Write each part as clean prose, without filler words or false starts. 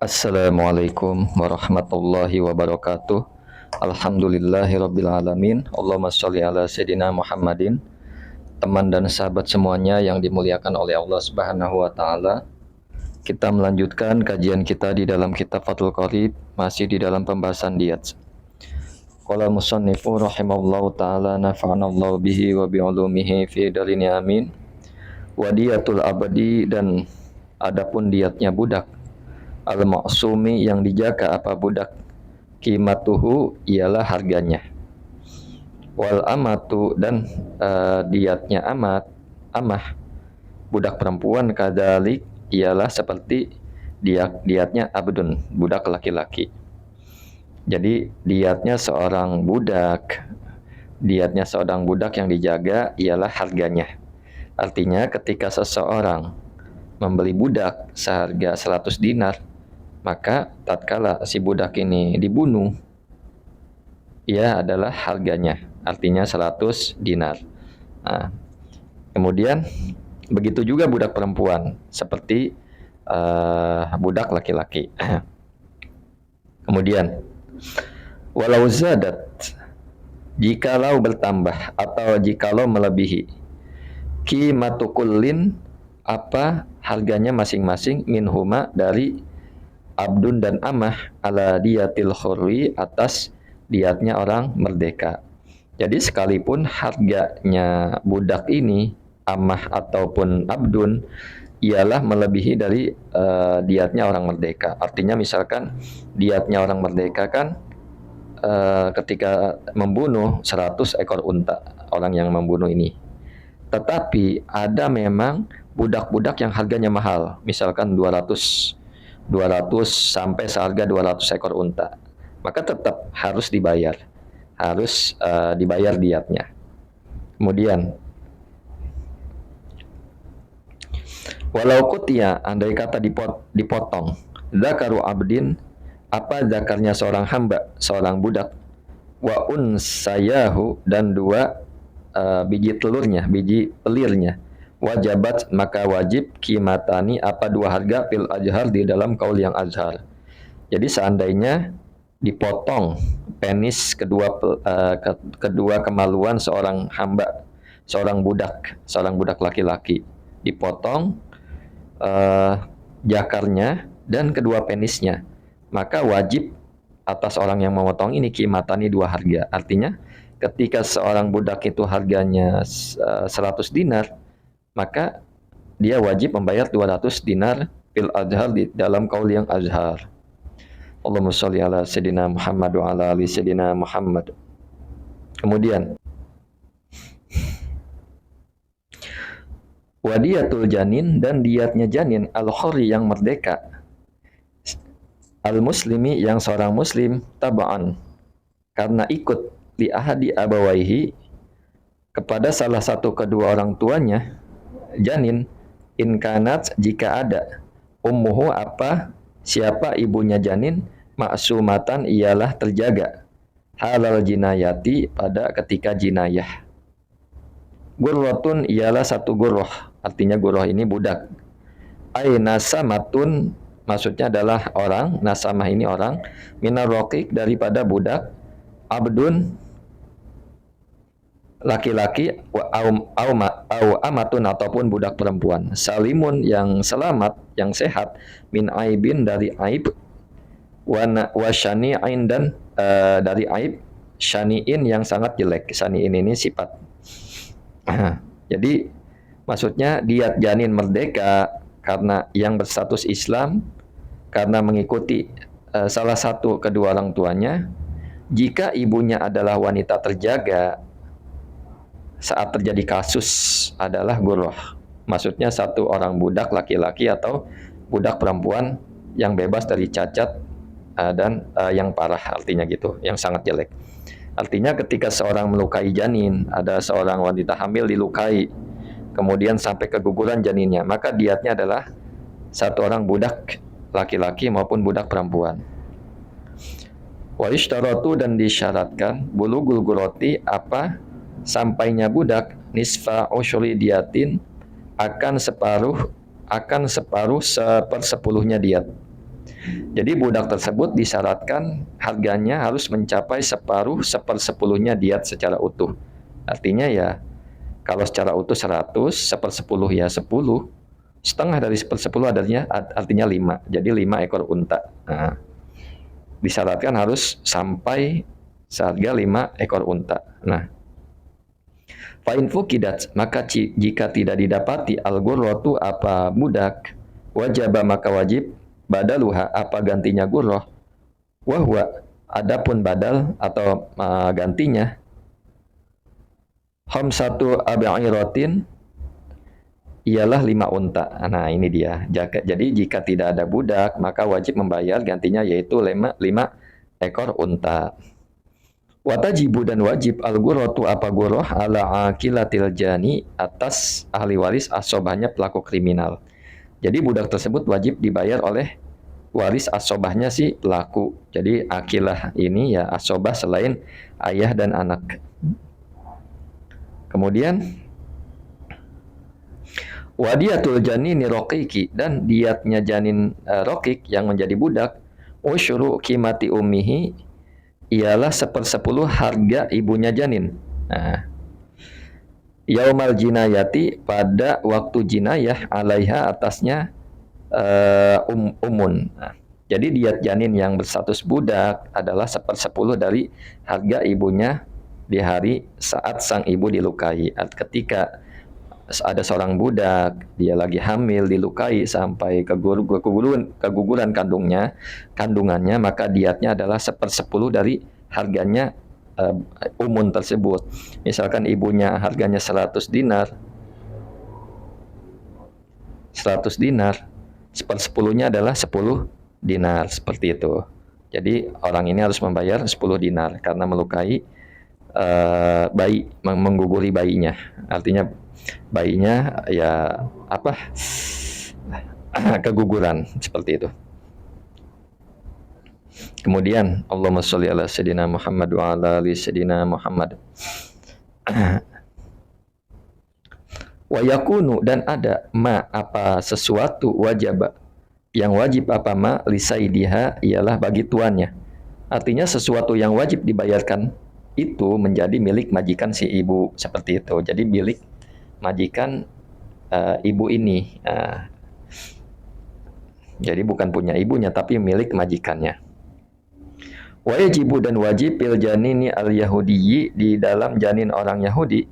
Assalamualaikum warahmatullahi wabarakatuh. Alhamdulillahirabbil alamin. Allahumma shalli ala sayidina Muhammadin. Teman dan sahabat semuanya yang dimuliakan oleh Allah Subhanahu wa taala. Kita melanjutkan kajian kita di dalam kitab Fathul Qorib, masih di dalam pembahasan diyat. Qala musannifu rahimahullahu taala nafa'anallahu bihi wa bi ulumihi fi darini amin. Wa diyatul abadi, dan adapun diatnya budak al-ma'sumi yang dijaga apa budak, qimatuhu ialah harganya, wal amatu dan diatnya amah budak perempuan kadalik ialah seperti diatnya abdun budak laki-laki. Jadi diatnya seorang budak yang dijaga ialah harganya. Artinya ketika seseorang membeli budak seharga 100 dinar, maka tatkala si budak ini dibunuh, ia adalah harganya, artinya 100 dinar. Nah, kemudian begitu juga budak perempuan, seperti budak laki-laki. Kemudian, walau zadat, jikalau bertambah atau jikalau melebihi, qimatu kullin, apa harganya masing-masing, minhuma dari abdun dan amah, ala diyatil khurri, atas diatnya orang merdeka. Jadi sekalipun harganya budak ini amah ataupun abdun ialah melebihi dari diatnya orang merdeka. Artinya misalkan diatnya orang merdeka kan ketika membunuh 100 ekor unta orang yang membunuh ini. Tetapi ada memang budak-budak yang harganya mahal, misalkan 200 sampai seharga 200 ekor unta, maka tetap harus dibayar diatnya. Kemudian walau kutia, andai kata dipotong, zakaru abdin, apa zakarnya seorang hamba, seorang budak, wa unsayahu, dan dua biji pelirnya, wajabat, maka wajib, kimatani, apa dua harga, fil azhar, di dalam kaul yang azhar. Jadi seandainya dipotong penis kedua kemaluan seorang hamba, seorang budak laki-laki, dipotong jakarnya dan kedua penisnya, maka wajib atas orang yang memotong ini kimatani, dua harga. Artinya ketika seorang budak itu harganya 100 dinar, maka dia wajib membayar 200 dinar fil azhar, di dalam kaul yang azhar. Allahumma sholli ala sayyidina Muhammad wa ala ali sayyidina Muhammad. Kemudian wadiyatul janin, dan diatnya janin al-khurri yang merdeka, al-muslimi yang seorang muslim, taba'an karena ikut, li ahadi abawaihi kepada salah satu kedua orang tuanya, janin, inkanat jika ada, ummuhu apa siapa ibunya janin, maksumatan ialah terjaga, halal jinayati pada ketika jinayah, gurratun ialah satu gurroh, artinya gurroh ini budak, ay nasamatun maksudnya adalah orang, nasamah ini orang, minar roqiq daripada budak, abdun laki-laki, au amatun ataupun budak perempuan, salimun yang selamat, yang sehat, min aibin dari aib, wa syani'in dan dari aib, syani'in yang sangat jelek. Syani'in ini sifat. Jadi maksudnya diat janin merdeka karena yang berstatus Islam, karena mengikuti salah satu kedua orang tuanya, jika ibunya adalah wanita terjaga, saat terjadi kasus adalah gurroh, maksudnya satu orang budak laki-laki atau budak perempuan yang bebas dari cacat dan yang parah, artinya gitu, yang sangat jelek. Artinya ketika seorang melukai janin, ada seorang wanita hamil dilukai, kemudian sampai keguguran janinnya, maka diatnya adalah satu orang budak laki-laki maupun budak perempuan. Wa ishtaratu, dan disyaratkan, bulugul gurrati, apa sampainya budak, nisfa usyri diatin, akan separuh sepersepuluhnya diat. Jadi budak tersebut disyaratkan harganya harus mencapai separuh sepersepuluhnya diat secara utuh. Artinya ya kalau secara utuh 100, sepersepuluh ya 10, setengah dari sepersepuluh artinya 5. Jadi 5 ekor unta. Nah, disyaratkan harus sampai seharga 5 ekor unta. Nah, fa'in fukidat, maka jika tidak didapati al-ghurratu apa budak, wajaba maka wajib badaluha apa gantinya gurroh, wahwa adapun badal atau gantinya khamsatu ab'iratin ialah 5 unta. Nah, ini dia. Jadi jika tidak ada budak, maka wajib membayar gantinya yaitu 5 ekor unta. Watajibu dan wajib al-ghurratu apa ghurrah ala aqilatil jani atas ahli waris asobahnya pelaku kriminal. Jadi budak tersebut wajib dibayar oleh waris asobahnya si pelaku. Jadi akilah ini ya asobah selain ayah dan anak. Kemudian wadiyatul janini roqiki, dan diatnya janin rokik yang menjadi budak, usyuru qimati ummihi ialah 1/10 harga ibunya janin. Nah, yaumal jinayati pada waktu jinayah alaiha atasnya umun. Nah, jadi diat janin yang berstatus budak adalah 1/10 dari harga ibunya di hari saat sang ibu dilukai. Ketika ada seorang budak, dia lagi hamil, dilukai sampai keguguran kandungannya, maka diatnya adalah 1/10 dari harganya umun tersebut. Misalkan ibunya harganya 100 dinar, 1/10-nya adalah 10 dinar, seperti itu. Jadi orang ini harus membayar 10 dinar karena melukai bayi, mengguguri bayinya. Artinya bayinya ya apa keguguran, seperti itu. Kemudian Allahumma sholli ala sayyidina Muhammad wa ala ali sayyidina Muhammad. Wa yakunu, dan ada ma apa sesuatu wajib yang wajib apa ma lisaidiha ialah bagi tuannya. Artinya sesuatu yang wajib dibayarkan itu menjadi milik majikan si ibu, seperti itu. Jadi milik majikan ibu ini. Jadi bukan punya ibunya tapi milik majikannya. Wajibu, dan wajib pil janini al yahudiyyi di dalam janin orang Yahudi,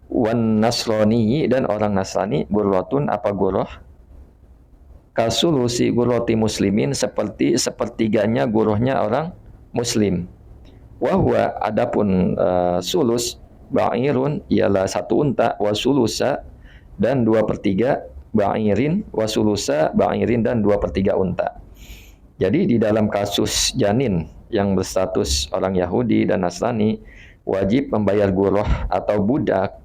wan nasrani, dan orang Nasrani, gurratun apa gurrah, kasulusi gurrati muslimin seperti sepertiganya gurrahnya orang muslim. Wahwa adapun sulus ba'irun ialah 1 unta, wasulusa dan 2/3 ba'irin, wasulusa ba'irin dan 2/3 unta. Jadi di dalam kasus janin yang berstatus orang Yahudi dan Nasrani, wajib membayar gurrah atau budak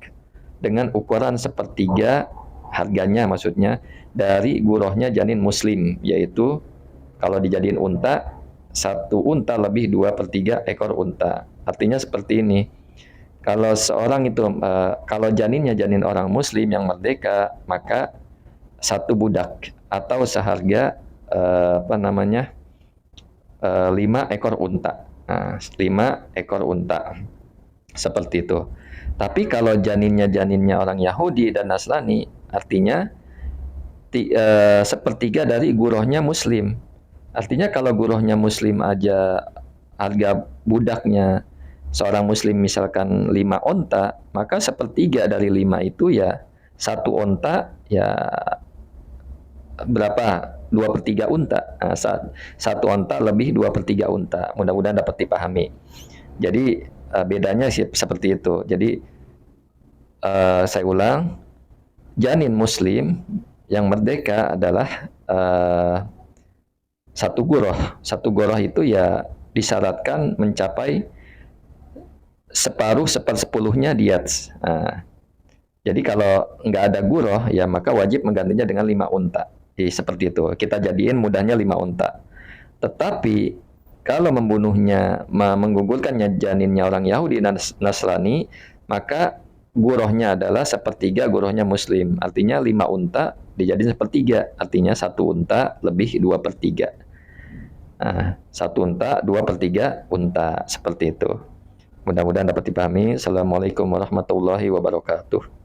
dengan ukuran 1/3 harganya, maksudnya dari gurrahnya janin muslim, yaitu kalau dijadiin unta, 1 unta lebih 2/3 ekor unta. Artinya seperti ini. Kalau seorang itu kalau janinnya janin orang muslim yang merdeka, maka 1 budak atau seharga 5 ekor unta. Nah, 5 ekor unta. Seperti itu. Tapi kalau janinnya orang Yahudi dan Nasrani, artinya 1/3 dari gurrahnya muslim. Artinya kalau gurrahnya muslim aja harga budaknya seorang muslim misalkan 5 onta, maka 1/3 dari 5 itu ya 1 onta ya berapa? 2/3 unta. Nah, 1 onta lebih 2/3 unta. Mudah-mudahan dapat dipahami. Jadi bedanya sih seperti itu. Jadi saya ulang, janin muslim yang merdeka adalah 1 gurrah. 1 gurrah itu ya disyaratkan mencapai separuh 1/10-nya diat. Nah, jadi kalau nggak ada gurrah ya maka wajib menggantinya dengan 5 unta. Jadi seperti itu. Kita jadiin mudahnya 5 unta. Tetapi kalau membunuhnya, menggugurkannya janinnya orang Yahudi dan Nasrani, maka gurohnya adalah sepertiga gurohnya muslim. Artinya 5 unta dijadiin sepertiga. Artinya 1 unta lebih 2/3. Nah, 1 unta, 2/3 unta. Seperti itu. Mudah-mudahan dapat dipahami. Assalamualaikum warahmatullahi wabarakatuh.